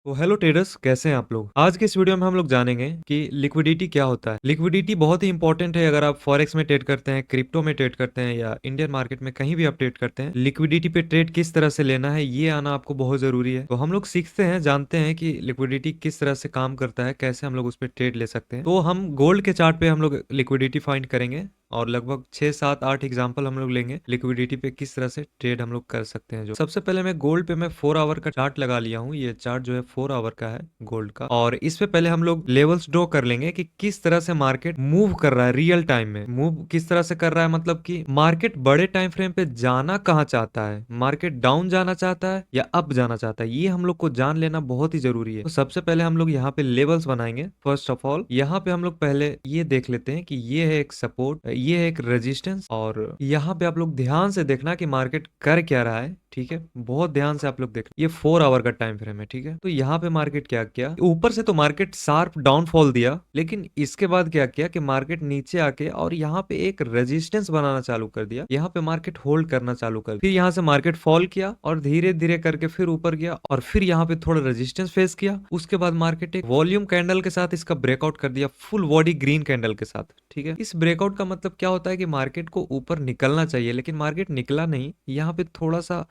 तो hello traders, कैसे हैं आप लोग। आज के इस वीडियो में हम लोग जानेंगे कि लिक्विडिटी क्या होता है। लिक्विडिटी बहुत ही इंपॉर्टेंट है अगर आप फॉरेक्स में ट्रेड करते हैं, क्रिप्टो में ट्रेड करते हैं या इंडियन मार्केट में कहीं भी आप ट्रेड करते हैं। लिक्विडिटी पे ट्रेड किस तरह से लेना है ये आना आपको बहुत जरूरी है। तो हम लोग सीखते हैं, जानते हैं कि लिक्विडिटी किस तरह से काम करता है, कैसे हम लोग उस पर ट्रेड ले सकते हैं। तो हम गोल्ड के चार्ट पे हम लोग लिक्विडिटी फाइंड करेंगे और लगभग 6 7 8 एग्जाम्पल हम लोग लेंगे लिक्विडिटी पे किस तरह से ट्रेड हम लोग कर सकते हैं। जो सबसे पहले मैं गोल्ड पे मैं 4 आवर का चार्ट लगा लिया हूँ। ये चार्ट जो है 4 आवर का है गोल्ड का, और इस पे पहले हम लोग लेवल्स ड्रॉ कर लेंगे कि किस तरह से मार्केट मूव कर रहा है। रियल टाइम में मूव किस तरह से कर रहा है, मतलब कि मार्केट बड़े टाइम फ्रेम पे जाना कहाँ चाहता है, मार्केट डाउन जाना चाहता है या अप जाना चाहता है, ये हम लोग को जान लेना बहुत ही जरूरी है। तो सबसे पहले हम लोग यहाँ पे लेवल्स बनाएंगे। फर्स्ट ऑफ ऑल यहाँ पे हम लोग पहले ये देख लेते हैं कि ये है एक सपोर्ट, ये है एक रेजिस्टेंस, और यहाँ पे आप लोग ध्यान से देखना कि मार्केट कर क्या रहा है। ठीक है, बहुत ध्यान से आप लोग देखना। ये 4 आवर का टाइम फ्रेम है। ठीक है, तो यहाँ पे मार्केट क्या किया, ऊपर से तो मार्केट शार्प डाउनफॉल दिया, लेकिन इसके बाद क्या किया कि मार्केट नीचे आके और यहाँ पे एक रेजिस्टेंस बनाना चालू कर दिया। यहाँ पे मार्केट होल्ड करना चालू कर दिया, फिर यहाँ से मार्केट फॉल किया और धीरे धीरे करके फिर ऊपर गया और फिर यहाँ पे थोड़ा रेजिस्टेंस फेस किया। उसके बाद मार्केट एक वॉल्यूम कैंडल के साथ इसका ब्रेकआउट कर दिया, फुल बॉडी ग्रीन कैंडल के साथ। ठीक है, इस ब्रेकआउट का मतलब क्या होता है कि मार्केट को ऊपर निकलना चाहिए, लेकिन मार्केट निकला नहीं। यहाँ पे थोड़ा सा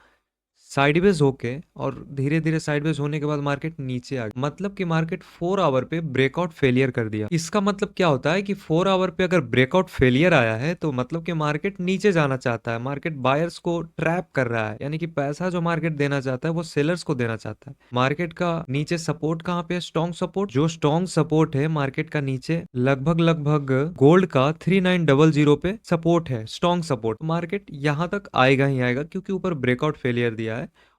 साइडवेज होके और धीरे धीरे साइडवेज होने के बाद मार्केट नीचे आ गया, मतलब कि मार्केट 4 आवर पे ब्रेकआउट फेलियर कर दिया। इसका मतलब क्या होता है कि 4 आवर पे अगर ब्रेकआउट फेलियर आया है तो मतलब कि मार्केट नीचे जाना चाहता है, मार्केट बायर्स को ट्रैप कर रहा है, यानी कि पैसा जो मार्केट देना चाहता है वो सेलर्स को देना चाहता है। मार्केट का नीचे सपोर्ट कहाँ पे है, स्ट्रॉन्ग सपोर्ट। जो स्ट्रॉन्ग सपोर्ट है मार्केट का नीचे लगभग लगभग गोल्ड का 3900 पे सपोर्ट है, स्ट्रॉन्ग सपोर्ट। मार्केट यहाँ तक आएगा ही आएगा क्योंकि ऊपर ब्रेकआउट फेलियर दिया है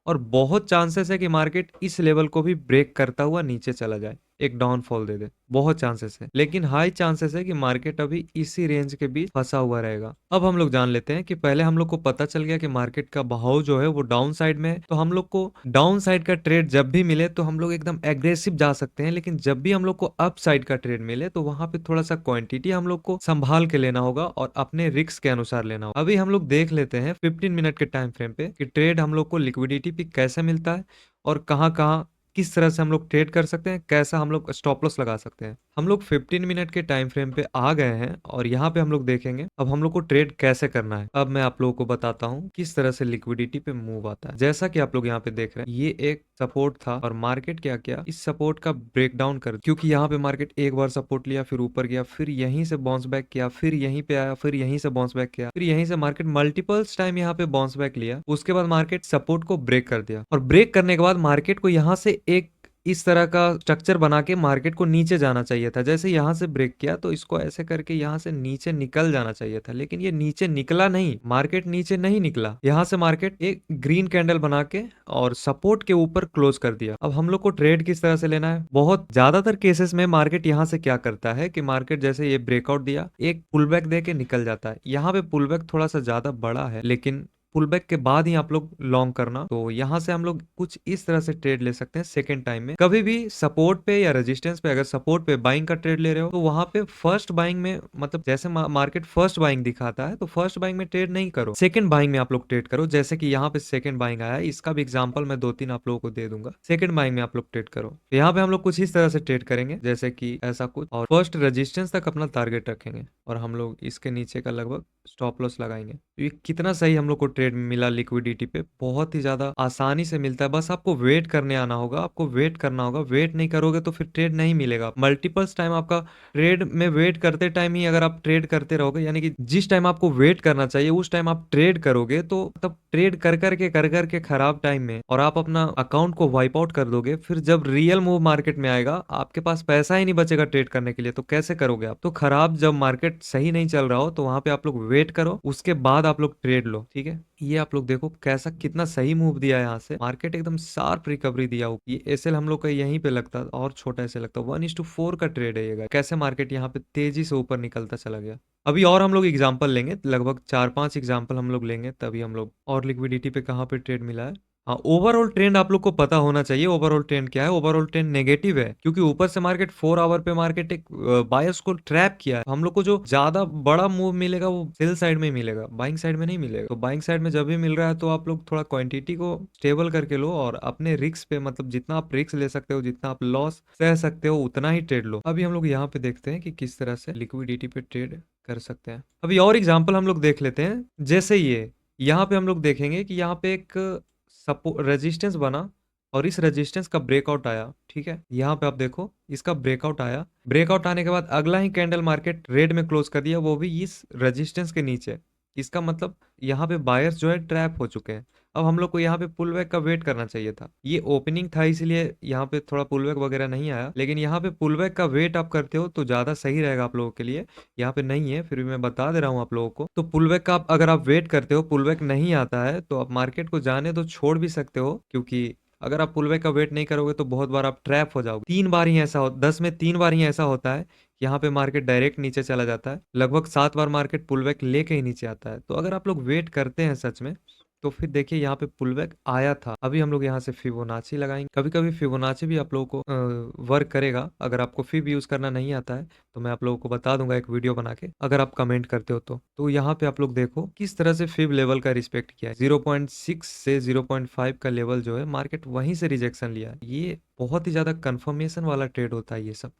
और बहुत चांसेस है कि मार्केट इस लेवल को भी ब्रेक करता हुआ नीचे चला जाए, एक डाउनफॉल दे दे, बहुत चांसेस है। लेकिन हाई चांसेस है कि मार्केट अभी इसी रेंज के बीच फंसा हुआ रहेगा। अब हम लोग जान लेते हैं कि पहले हम लोग को पता चल गया कि मार्केट का बहाव जो है वो डाउन साइड में है, तो हम लोग को डाउन साइड का ट्रेड जब भी मिले तो हम लोग एकदम एग्रेसिव जा सकते हैं। लेकिन जब भी हम लोग को अप साइड का ट्रेड मिले तो वहां पे थोड़ा सा क्वांटिटी हम लोग को संभाल के लेना होगा और अपने रिस्क के अनुसार लेना होगा। अभी हम लोग देख लेते हैं 15 मिनट के टाइम फ्रेम पे कि ट्रेड हम लोग को लिक्विडिटी पे कैसे मिलता है और कहाँ कहाँ किस तरह से हम लोग ट्रेड कर सकते हैं, कैसा हम लोग स्टॉप लॉस लगा सकते हैं। हम लोग 15 मिनट के टाइम फ्रेम पे आ गए हैं और यहाँ पे हम लोग देखेंगे अब हम लोग को ट्रेड कैसे करना है। अब मैं आप लोगों को बताता हूँ किस तरह से लिक्विडिटी पे मूव आता है। जैसा कि आप लोग यहाँ पे देख रहे हैं, ये एक सपोर्ट था और मार्केट क्या किया, इस सपोर्ट का ब्रेकडाउन कर, क्योंकि यहाँ पे मार्केट एक बार सपोर्ट लिया, फिर ऊपर गया, फिर यहीं से बाउंस बैक किया, फिर यहीं पे आया, फिर यहीं से बाउंस बैक किया, फिर यहीं से मार्केट मल्टीपल्स टाइम यहाँ पे बाउंस बैक लिया। उसके बाद मार्केट सपोर्ट को ब्रेक कर दिया और ब्रेक करने के बाद मार्केट को यहाँ से एक इस तरह का स्ट्रक्चर बना के मार्केट को नीचे जाना चाहिए था। जैसे यहां से ब्रेक किया तो इसको ऐसे करके यहां से नीचे निकल जाना चाहिए था, लेकिन ये नीचे निकला नहीं, मार्केट नीचे नहीं निकला। यहां से मार्केट एक ग्रीन कैंडल बना के और सपोर्ट के ऊपर क्लोज कर दिया। अब हम लोग को ट्रेड किस तरह से लेना है, बहुत ज्यादातर केसेस में मार्केट यहां से क्या करता है कि मार्केट जैसे ये ब्रेकआउट दिया, एक पुल बैक दे के निकल जाता है। यहाँ पे पुल बैक थोड़ा सा ज्यादा बड़ा है, लेकिन पुल बैक के बाद ही आप लोग लॉन्ग करना। तो यहां से हम लोग कुछ इस तरह से ट्रेड ले सकते हैं। सेकंड टाइम में कभी भी सपोर्ट पे या रेजिस्टेंस पे, अगर सपोर्ट पे बाइंग का ट्रेड ले रहे हो तो वहां पे फर्स्ट बाइंग में, मतलब जैसे मार्केट फर्स्ट बाइंग दिखाता है तो फर्स्ट बाइंग में ट्रेड नहीं करो, सेकंड बाइंग में आप लोग ट्रेड करो। जैसे कि यहाँ पे सेकंड बाइंग आया है, इसका भी एग्जांपल मैं 2 3 आप लोगों को दे दूंगा। सेकंड बाइंग में आप लोग ट्रेड करो, तो यहाँ पे हम लोग कुछ इस तरह से ट्रेड करेंगे जैसे कि ऐसा कुछ, और फर्स्ट रेजिस्टेंस तक अपना टारगेट रखेंगे और हम लोग इसके नीचे का लगभग स्टॉप लॉस लगाएंगे। तो ये कितना सही हम लोग को ट्रेड मिला लिक्विडिटी पे, बहुत ही ज्यादा आसानी से मिलता है। बस आपको वेट करने आना होगा, आपको वेट करना होगा। वेट नहीं करोगे तो फिर ट्रेड नहीं मिलेगा। मल्टीपल्स टाइम आपका ट्रेड में वेट करते टाइम ही अगर आप ट्रेड करते रहोगे, यानी कि जिस टाइम आपको वेट करना चाहिए उस टाइम आप ट्रेड करोगे, तो तब ट्रेड कर करके खराब टाइम में और आप अपना अकाउंट को वाइप आउट कर दोगे। फिर जब रियल मूव मार्केट में आएगा आपके पास पैसा ही नहीं बचेगा ट्रेड करने के लिए, तो कैसे करोगे आप। तो खराब जब मार्केट सही नहीं चल रहा हो तो वहां पे आप लोग वेट करो, उसके बाद आप लोग ट्रेड लो। ठीक है, ये आप लोग देखो कैसा कितना सही मूव दिया है। यहाँ से मार्केट एकदम शार्प रिकवरी दिया हो। ये एसएल हम लोग का यहीं पे लगता और छोटा ऐसे लगता, 1:4 का ट्रेड है ये guys। कैसे मार्केट यहाँ पे तेजी से ऊपर निकलता चला गया। अभी और हम लोग एग्जांपल लेंगे, लगभग 4 5 एग्जांपल हम लोग लेंगे, तभी हम लोग और लिक्विडिटी पे कहाँ पे ट्रेड मिला है हाँ, ओवरऑल ट्रेंड आप लोग को पता होना चाहिए। ओवरऑल ट्रेंड क्या है? ओवरऑल ट्रेंड नेगेटिव है, क्योंकि ऊपर से मार्केट 4 आवर पे मार्केट एक बायर्स को ट्रैप किया है। हम लोग को जो ज्यादा बड़ा मूव मिलेगा वो सेल साइड में ही मिलेगा, बाइंग साइड में नहीं मिलेगा। तो बाइंग साइड में जब भी मिल रहा है तो आप लोग थोड़ा क्वांटिटी को स्टेबल करके लो और अपने रिस्क पे, मतलब जितना आप रिस्क ले सकते हो, जितना आप लॉस सह सकते हो, उतना ही ट्रेड लो। अभी हम लोग यहाँ पे देखते हैं कि किस तरह से लिक्विडिटी पे ट्रेड कर सकते हैं। अभी और एग्जांपल हम लोग देख लेते हैं। जैसे ये यहाँ पे हम लोग देखेंगे कि यहाँ पे एक सपो रेजिस्टेंस बना और इस रेजिस्टेंस का ब्रेकआउट आया। ठीक है, यहाँ पे आप देखो इसका ब्रेकआउट आया। ब्रेकआउट आने के बाद अगला ही कैंडल मार्केट रेड में क्लोज कर दिया, वो भी इस रेजिस्टेंस के नीचे। इसका मतलब यहाँ पे बायर्स जो है ट्रैप हो चुके हैं। अब हम लोग को यहाँ पे पुल बैक का वेट करना चाहिए था। ये ओपनिंग था इसलिए यहाँ पे थोड़ा पुल बैक वगैरह नहीं आया, लेकिन यहाँ पे पुल बैक का वेट आप करते हो तो ज्यादा सही रहेगा आप लोगों के लिए। यहाँ पे नहीं है, फिर भी मैं बता दे रहा हूँ आप लोगों को। तो पुल बैक का अगर आप वेट करते हो, पुल बैक नहीं आता है, तो आप मार्केट को जाने तो छोड़ भी सकते हो, क्योंकि अगर आप पुल बैक का वेट नहीं करोगे तो बहुत बार आप ट्रैप हो जाओगे। 3 बार ही ऐसा हो 10 में 3 बार ही ऐसा होता है कि यहाँ पे मार्केट डायरेक्ट नीचे चला जाता है। लगभग 7 बार मार्केट पुल बैक लेके ही नीचे आता है। तो अगर आप लोग वेट करते हैं सच में, तो फिर देखिए यहाँ पे पुलबैक आया था। अभी हम लोग यहाँ से फिबोनाची लगाएंगे। कभी कभी फिबोनाची भी आप लोगों को वर्क करेगा। अगर आपको फिब यूज करना नहीं आता है तो मैं आप लोगों को बता दूंगा एक वीडियो बना के, अगर आप कमेंट करते हो तो यहाँ पे आप लोग देखो किस तरह से फिब लेवल का रिस्पेक्ट किया है। 0.6 से 0.5 का लेवल जो है मार्केट वहीं से रिजेक्शन लिया है। ये बहुत ही ज्यादा कंफर्मेशन वाला ट्रेड होता है ये सब।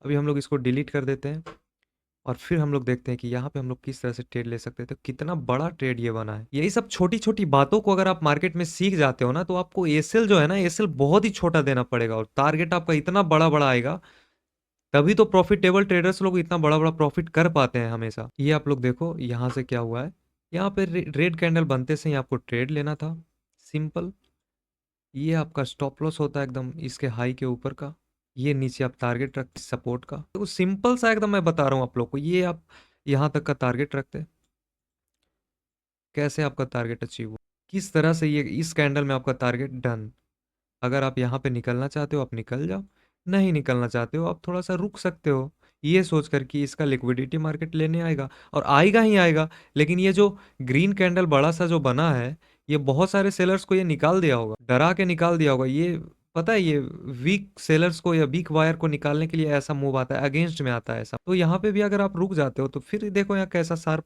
अभी हम लोग इसको डिलीट कर देते हैं और फिर हम लोग देखते हैं कि यहाँ पे हम लोग किस तरह से ट्रेड ले सकते हैं। तो कितना बड़ा ट्रेड ये बना है। यही सब छोटी छोटी बातों को अगर आप मार्केट में सीख जाते हो ना, तो आपको एसएल जो है ना, एसएल बहुत ही छोटा देना पड़ेगा और टारगेट आपका इतना बड़ा बड़ा आएगा। तभी तो प्रॉफिटेबल ट्रेडर्स लोग इतना बड़ा बड़ा प्रॉफिट कर पाते हैं हमेशा। ये आप लोग देखो यहाँ से क्या हुआ है। यहाँ पे रेड कैंडल बनते से ही आपको ट्रेड लेना था, सिंपल। ये आपका स्टॉप लॉस होता है एकदम इसके हाई के ऊपर का। ये नीचे आप टारगेट रखते सपोर्ट का। तो सिंपल सा एकदम मैं बता रहा हूँ आप लोग को। ये आप यहाँ तक का टारगेट रखते हैं, कैसे आपका टारगेट अचीव हो, किस तरह से ये इस कैंडल में आपका टारगेट डन। अगर आप यहाँ पे निकलना चाहते हो आप निकल जाओ, नहीं निकलना चाहते हो आप थोड़ा सा रुक सकते हो, ये सोच कर कि इसका लिक्विडिटी मार्केट लेने आएगा, और आएगा ही आएगा। लेकिन ये जो ग्रीन कैंडल बड़ा सा जो बना है, ये बहुत सारे सेलर्स को ये निकाल दिया होगा, डरा के निकाल दिया होगा। ये पता है, ये वीक सेलर्स को या वीक वायर को निकालने के लिए ऐसा मूव आता है, अगेंस्ट में आता है ऐसा। तो यहाँ पे भी अगर आप रुक जाते हो तो फिर देखो यहाँ कैसा शार्प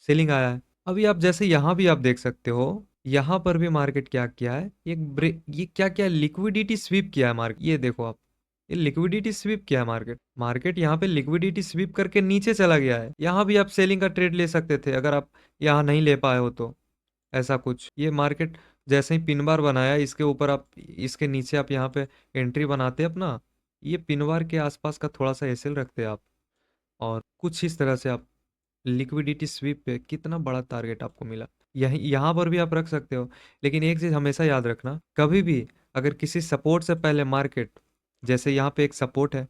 सेलिंग आया है। अभी आप जैसे यहाँ भी आप देख सकते हो, यहाँ पर भी मार्केट क्या किया है, ये क्या क्या लिक्विडिटी स्वीप किया है मार्केट। ये देखो आप, ये लिक्विडिटी स्वीप किया है मार्केट। मार्केट यहाँ पे लिक्विडिटी स्वीप करके नीचे चला गया है। यहाँ भी आप सेलिंग का ट्रेड ले सकते थे अगर आप यहाँ नहीं ले पाए हो तो। ऐसा कुछ ये मार्केट जैसे ही पिन बार बनाया, इसके ऊपर आप, इसके नीचे आप यहाँ पे एंट्री बनाते अपना, ये पिन बार के आसपास का थोड़ा सा एसएल रखते आप, और कुछ इस तरह से आप लिक्विडिटी स्वीप पे कितना बड़ा टारगेट आपको मिला। यही यहाँ पर भी आप रख सकते हो। लेकिन एक चीज हमेशा याद रखना, कभी भी अगर किसी सपोर्ट से पहले मार्केट, जैसे यहाँ पे एक सपोर्ट है,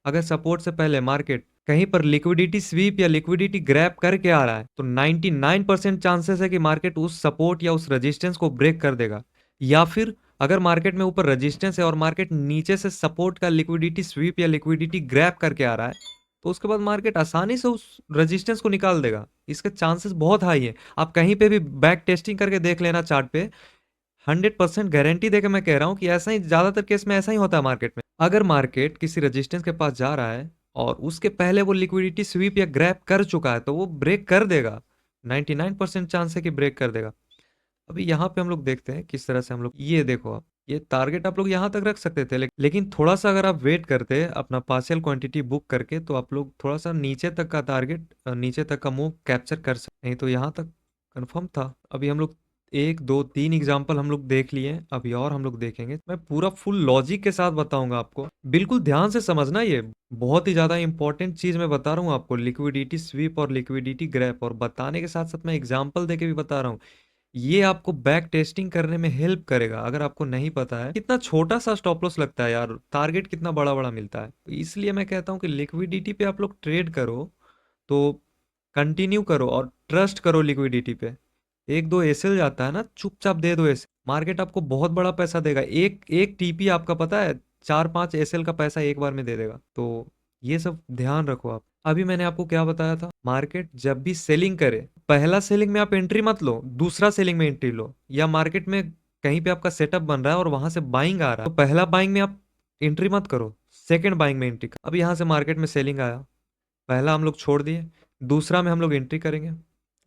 अगर सपोर्ट से पहले मार्केट कहीं पर लिक्विडिटी स्वीप या लिक्विडिटी ग्रैब करके आ रहा है, तो 99% चांसेस है कि मार्केट उस सपोर्ट या उस रेजिस्टेंस को ब्रेक कर देगा। या फिर अगर मार्केट में ऊपर रेजिस्टेंस है और मार्केट नीचे से सपोर्ट का लिक्विडिटी स्वीप या लिक्विडिटी ग्रैब करके आ रहा है, तो उसके बाद मार्केट आसानी से उस रेजिस्टेंस को निकाल देगा। इसके चांसेस बहुत हाई है। आप कहीं पे भी बैक टेस्टिंग करके देख लेना चार्ट पे, 100% गारंटी देके मैं कह रहा हूं कि ऐसा ही ज्यादातर केस में ऐसा ही होता है मार्केट में। अगर मार्केट किसी रेजिस्टेंस के पास जा रहा है और उसके पहले वो लिक्विडिटी स्वीप या ग्रैब कर चुका है, तो वो ब्रेक कर देगा। 99% चांस है कि ब्रेक कर देगा। अभी यहाँ पे हम लोग देखते हैं किस तरह से हम लोग, ये देखो आप, ये टारगेट आप लोग यहाँ तक रख सकते थे, लेकिन थोड़ा सा अगर आप वेट करते अपना पार्शियल क्वांटिटी बुक करके, तो आप लोग थोड़ा सा नीचे तक का टारगेट, नीचे तक का मूव कैप्चर कर सकते। नहीं तो यहाँ तक कंफर्म था। अभी हम लोग 1 2 3 एग्जाम्पल हम लोग देख लिए, अभी और हम लोग देखेंगे। मैं पूरा फुल लॉजिक के साथ बताऊंगा आपको, बिल्कुल ध्यान से समझना। ये बहुत ही ज्यादा इंपॉर्टेंट चीज मैं बता रहा हूँ आपको, लिक्विडिटी स्वीप और लिक्विडिटी ग्रैप, और बताने के साथ साथ मैं एग्जाम्पल देके भी बता रहा हूँ। ये आपको बैक टेस्टिंग करने में हेल्प करेगा। अगर आपको नहीं पता है कितना छोटा सा स्टॉप लॉस लगता है यार, टारगेट कितना बड़ा बड़ा मिलता है, तो इसलिए मैं कहता हूँ कि लिक्विडिटी पे आप लोग ट्रेड करो तो कंटिन्यू करो और ट्रस्ट करो लिक्विडिटी पे। 1 2 एसएल जाता है ना, चुपचाप दे दो एसएल, मार्केट आपको बहुत बड़ा पैसा देगा। एक एक टीपी आपका पता है 4 5 एसएल का पैसा एक बार में दे देगा। तो ये सब ध्यान रखो आप। अभी मैंने आपको क्या बताया था, मार्केट जब भी सेलिंग करे, पहला सेलिंग में आप एंट्री मत लो, दूसरा सेलिंग में एंट्री लो, या मार्केट में कहीं पे आपका सेटअप बन रहा है और वहां से बाइंग आ रहा है, तो पहला बाइंग में आप एंट्री मत करो, सेकंड बाइंग में एंट्री करो। अब यहाँ से मार्केट में सेलिंग आया, पहला हम लोग छोड़ दिए, दूसरा में हम लोग एंट्री करेंगे।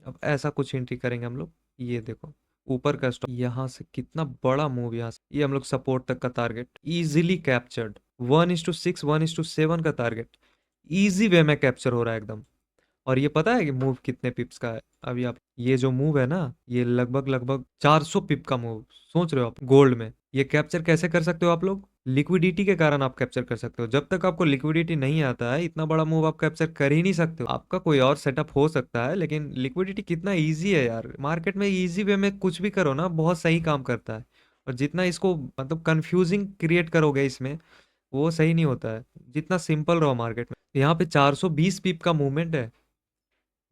अब ऐसा कुछ एंट्री करेंगे हम लोग, ये देखो ऊपर का स्टॉक, यहाँ से कितना बड़ा मूव, यहाँ से ये हम लोग सपोर्ट तक का टारगेट इजीली कैप्चर्ड, 1:6 1:7 का टारगेट इजी वे में कैप्चर हो रहा है एकदम। और ये पता है कि मूव कितने पिप्स का है? अभी आप ये जो मूव है ना, ये लगभग लगभग 400 पिप का मूव, सोच रहे हो आप गोल्ड में ये कैप्चर कैसे कर सकते हो आप लोग? लिक्विडिटी के कारण आप कैप्चर कर सकते हो। जब तक आपको लिक्विडिटी नहीं आता है, इतना बड़ा मूव आप कैप्चर कर ही नहीं सकते हो। आपका कोई और सेटअप हो सकता है, लेकिन लिक्विडिटी कितना इजी है यार, मार्केट में इजी वे में कुछ भी करो ना, बहुत सही काम करता है। और जितना इसको मतलब कंफ्यूजिंग क्रिएट करोगे इसमें, वो सही नहीं होता है। जितना सिंपल रहो मार्केट में। यहाँ पे 420 पिप का मूवमेंट है,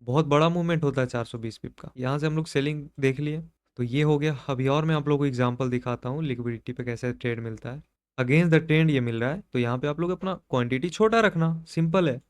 बहुत बड़ा मूवमेंट होता है 420 पिप का। यहाँ से हम लोग सेलिंग देख लिए, तो ये हो गया। अभी और मैं आप लोगों को एग्जांपल दिखाता हूँ लिक्विडिटी पे कैसे ट्रेड मिलता है। अगेंस्ट द ट्रेंड ये मिल रहा है, तो यहाँ पे आप लोग अपना क्वांटिटी छोटा रखना, सिंपल है।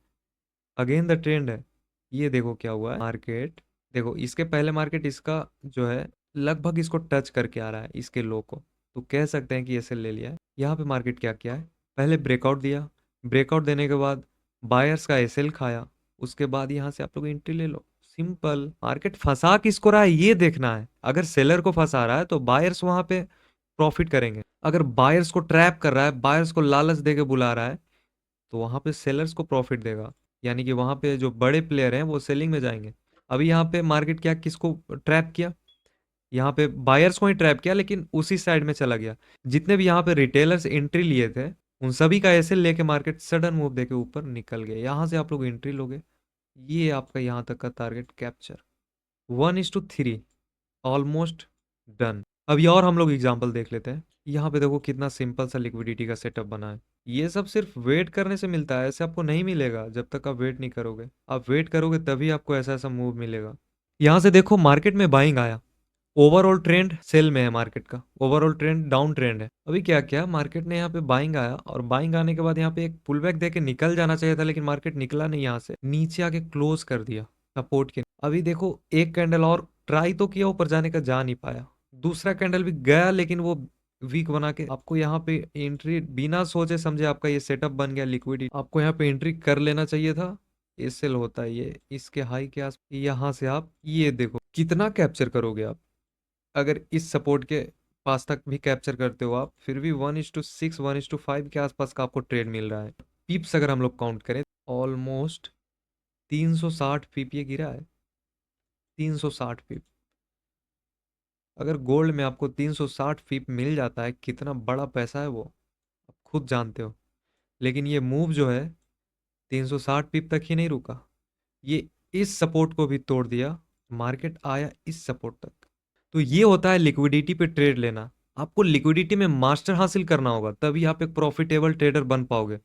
अगेंस्ट द ट्रेंड है, ये देखो क्या हुआ है मार्केट, देखो इसके पहले मार्केट इसका जो है लगभग इसको टच करके आ रहा है, इसके लो को, तो कह सकते हैं कि ऐसे ले लिया है। यहाँ पे मार्केट क्या किया है, पहले ब्रेकआउट दिया, ब्रेकआउट देने के बाद बायर्स का एसएल खाया, उसके बाद यहाँ से आप लोग एंट्री ले लो, सिंपल। मार्केट फंसा किसको रहा है ये देखना है। अगर सेलर को फंसा रहा है तो बायर्स वहां पे प्रॉफिट करेंगे। अगर बायर्स को ट्रैप कर रहा है, बायर्स को लालच देके बुला रहा है, तो वहां पे सेलर्स को प्रॉफिट देगा, यानी कि वहां पे जो बड़े प्लेयर हैं वो सेलिंग में जाएंगे। अभी यहाँ पे मार्केट क्या किसको ट्रैप किया, यहाँ पे बायर्स को ही ट्रैप किया, लेकिन उसी साइड में चला गया। जितने भी यहाँ पे रिटेलर्स एंट्री लिए थे, उन सभी का ऐसे लेके मार्केट सडन मूव देके ऊपर निकल गए। यहाँ से आप लोग एंट्री लोगे, ये आपका यहाँ तक का टारगेट कैप्चर, 1:3, ऑलमोस्ट डन। अभी और हम लोग एग्जांपल देख लेते हैं। यहाँ पे देखो कितना सिंपल सा लिक्विडिटी का सेटअप बना है। ये सब सिर्फ वेट करने से मिलता है, ऐसे आपको नहीं मिलेगा जब तक आप वेट नहीं करोगे। आप वेट करोगे तभी आपको ऐसा ऐसा मूव मिलेगा। यहाँ से देखो मार्केट में बाइंग आया, ओवरऑल ट्रेंड सेल में है, मार्केट का ओवरऑल ट्रेंड डाउन ट्रेंड है। अभी क्या क्या मार्केट ने यहाँ पे बाइंग आया, और बाइंग आने के बाद यहाँ पे एक पुल बैक देके निकल जाना चाहिए था, लेकिन मार्केट निकला नहीं, यहाँ से नीचे आके क्लोज कर दिया सपोर्ट के। अभी देखो एक कैंडल और ट्राई तो किया ऊपर जाने का, जा नहीं पाया। दूसरा कैंडल भी गया, लेकिन वो वीक बना के आपको यहाँ पे एंट्री बिना सोचे समझे, आपका ये सेटअप बन गया लिक्विडिटी, आपको यहाँ पे एंट्री कर लेना चाहिए था। एसएल होता है ये, इसके हाई के आस, यहाँ से आप ये देखो कितना कैप्चर करोगे आप। अगर इस सपोर्ट के पास तक भी कैप्चर करते हो आप, फिर भी 1:6 1:5 के आसपास का आपको ट्रेड मिल रहा है। पीप्स अगर हम लोग काउंट करें, ऑलमोस्ट 360 पीप ये गिरा है, 360 पीप। अगर गोल्ड में आपको 360 पीप मिल जाता है, कितना बड़ा पैसा है वो, आप खुद जानते हो। लेकिन ये मूव जो है 360 पीप तक ही नहीं रुका, ये इस सपोर्ट को भी तोड़ दिया, मार्केट आया इस सपोर्ट तक। तो ये होता है लिक्विडिटी पे ट्रेड लेना। आपको लिक्विडिटी में मास्टर हासिल करना होगा, तभी आप एक प्रॉफिटेबल ट्रेडर बन पाओगे।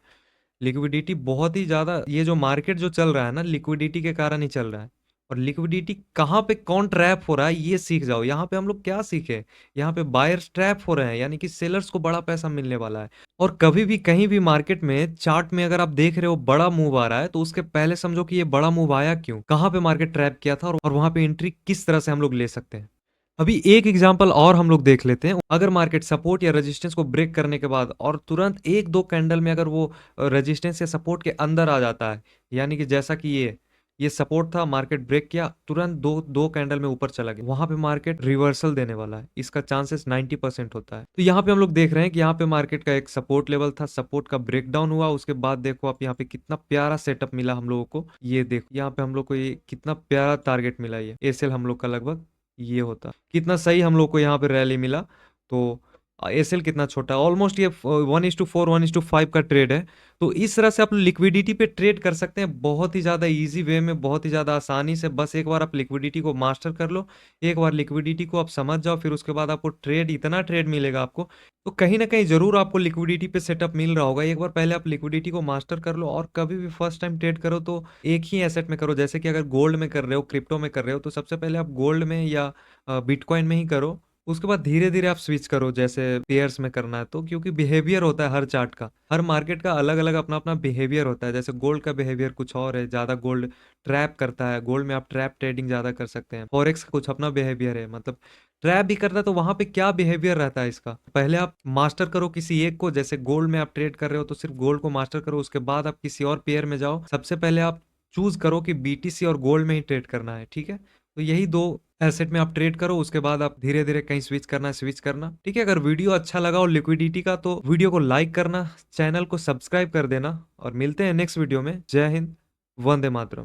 लिक्विडिटी बहुत ही ज्यादा, ये जो मार्केट जो चल रहा है ना, लिक्विडिटी के कारण ही चल रहा है। और लिक्विडिटी कहाँ पे कौन ट्रैप हो रहा है ये सीख जाओ। यहाँ पे हम लोग क्या सीखे, यहाँ पे बायर्स ट्रैप हो रहे हैं, यानी कि सेलर्स को बड़ा पैसा मिलने वाला है। और कभी भी कहीं भी मार्केट में चार्ट में अगर आप देख रहे हो बड़ा मूव आ रहा है, तो उसके पहले समझो कि ये बड़ा मूव आया क्यों, कहाँ पे मार्केट ट्रैप किया था, और वहां पे एंट्री किस तरह से हम लोग ले सकते हैं। अभी एक एग्जांपल और हम लोग देख लेते हैं। अगर मार्केट सपोर्ट या रेजिस्टेंस को ब्रेक करने के बाद और तुरंत एक दो कैंडल में अगर वो रेजिस्टेंस या सपोर्ट के अंदर आ जाता है, यानी कि जैसा कि ये सपोर्ट था, मार्केट ब्रेक किया, तुरंत दो दो कैंडल में ऊपर चला गया, वहां पे मार्केट रिवर्सल देने वाला है, इसका चांसेस 90% होता है। तो यहाँ पे हम लोग देख रहे हैं कि यहाँ पे मार्केट का एक सपोर्ट लेवल था, सपोर्ट का ब्रेकडाउन हुआ, उसके बाद देखो आप यहाँ पे कितना प्यारा सेटअप मिला हम लोगों को। ये देखो यहाँ पे हम लोग को ये कितना प्यारा टारगेट मिला, ये एसएल हम लोग का लगभग ये होता, कितना सही हम लोग को यहाँ पे रैली मिला। तो एसएल कितना छोटा, ऑलमोस्ट ये 1:4 1:5 का ट्रेड है। तो इस तरह से आप लिक्विडिटी पे ट्रेड कर सकते हैं, बहुत ही ज्यादा इजी वे में, बहुत ही ज्यादा आसानी से। बस एक बार आप लिक्विडिटी को मास्टर कर लो, एक बार लिक्विडिटी को आप समझ जाओ, फिर उसके बाद आपको ट्रेड, इतना ट्रेड मिलेगा आपको। तो कहीं ना कहीं जरूर आपको लिक्विडिटी पे सेटअप मिल रहा होगा। एक बार पहले आप लिक्विडिटी को मास्टर कर लो, और कभी भी फर्स्ट टाइम ट्रेड करो तो एक ही एसेट में करो। जैसे कि अगर गोल्ड में कर रहे हो, क्रिप्टो में कर रहे हो, तो सबसे पहले आप गोल्ड में या बिटकॉइन में ही करो। उसके बाद धीरे-धीरे आप स्विच करो, जैसे पेयर्स में करना है तो, क्योंकि बिहेवियर होता है हर चार्ट का, हर मार्केट का अलग-अलग अपना-अपना बिहेवियर होता है। जैसे गोल्ड का बिहेवियर कुछ और है, ज़्यादा गोल्ड ट्रैप करता है, गोल्ड में आप ट्रैप ट्रेडिंग ज़्यादा कर सकते हैं। फॉरेक्स का कुछ अपना बिहेवियर है, मतलब ट्रैप भी करता है तो वहाँ पे क्या बिहेवियर रहता है इसका। पहले आप मास्टर करो किसी एक को, जैसे गोल्ड में आप ट्रेड कर रहे हो तो सिर्फ गोल्ड को मास्टर करो, उसके बाद आप किसी और पेयर में जाओ। सबसे पहले आप चूज़ करो कि बीटीसी और गोल्ड में ही ट्रेड करना है, ठीक है? तो यही 2 एसेट में आप ट्रेड करो, उसके बाद आप धीरे-धीरे कहीं स्विच करना है, स्विच करना। ठीक है? अगर वीडियो अच्छा लगा हो लिक्विडिटी का तो वीडियो को लाइक करना, चैनल को सब्सक्राइब कर देना और मिलते हैं नेक्स्ट वीडियो में। जय हिंद, वंदे मातरम।